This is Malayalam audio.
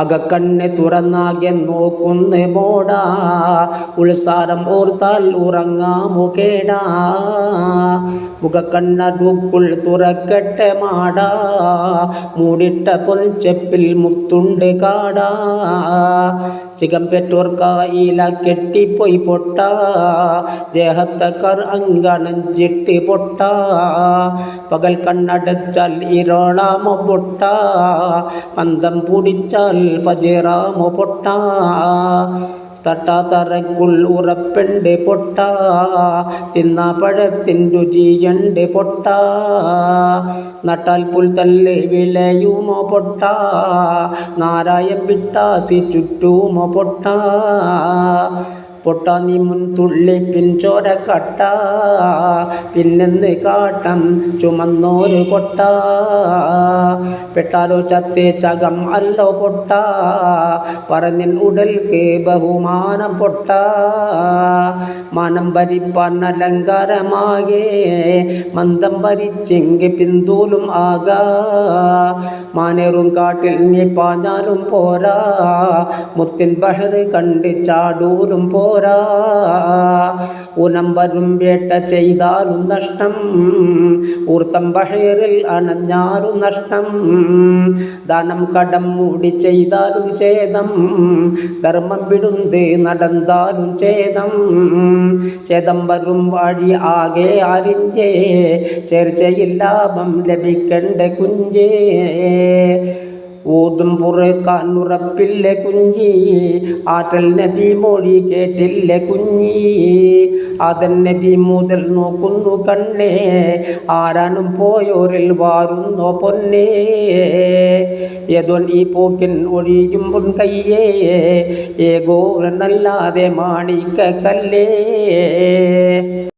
അകക്കണ്ണ് തുറന്നാകെ നോക്കുന്ന മോടാ, ഉത്സാരം ഓർത്താൽ ഉറങ്ങാമോ കേടാ. മുഖക്കണ്ണൂക്കുൾ തുറക്കട്ടെ മാടാ, മൂടിട്ട പൊൻചെപ്പിൽ മുത്തുണ്ട് കാടാ. ചികം പെറ്റോർക്കായില കെട്ടിപ്പോയി പൊട്ട, ദേഹത്തക്കർ അങ്കണഞ്ചിട്ട് പൊട്ട. പകൽ കണ്ണടച്ചാൽ ഇരോളാമോ പൊട്ട, പന്തം പൂടിച്ചാൽ ഫജിറാമോ പൊട്ട. തട്ടാതറയ്ക്കുൾ ഉറപ്പുണ്ട് പൊട്ട, തിന്ന പഴത്തിൻ രുചിയുണ്ട് പൊട്ട. നട്ടാൽ പുൽത്തല്ല് വിളയുമോ പൊട്ട, നാരായം വിട്ടാസി ചുറ്റുമോ പൊട്ട. പൊട്ട നീ മുൻതുള്ളി പിൻചോര കട്ട, പിന്നെന്ന് കാട്ടം ചുമന്നോര് കൊട്ട. പെട്ടാലോ ചത്തേ ചകം അല്ലോ പൊട്ട, പറഞ്ഞിൻ ഉടൽക്ക് ബഹുമാനം പൊട്ട. മാനം ഭരിപ്പാൻ അലങ്കാരമാകെ, മന്ദം ഭരിച്ചെങ്കി പിന്തൂലും ആകാ. മാനേറും കാട്ടിൽ നീ പാഞ്ഞാലും പോരാ, മുത്തിൻ ബഹറ് കണ്ട് ചാടൂലും പോരാ. ഊനം വരും വേട്ട ചെയ്താലും നഷ്ടം, ഊർത്തം ബഹറിൽ അണഞ്ഞാലും നഷ്ടം. ദാനം കടം മൂടി ചെയ്താലും ഛേദം, ധർമ്മം വിടുന്ന് നടന്നാലും ഛേദം. ഛേദം വരും വഴി ആകെ അറിഞ്ചേ, ചേർച്ചയിൽ ലാഭം ലഭിക്കണ്ട കുഞ്ചേ. ഊതും പുറക്കാൻ ഉറപ്പില്ല കുഞ്ഞി, ആറ്റൽ നബി മൊഴി കേട്ടില്ല കുഞ്ഞി. ആദൻ നബി മുതൽ നോക്കുന്നു കണ്ണേ, ആരാനും പോയോരിൽ വാരുന്നോ പൊന്നേ. ഏതോൻ ഈ പോക്കിൻ ഒഴിയും പൊൻ കയ്യേ, ഏകോരനല്ലാതെ മാണിക്ക കല്ലേ.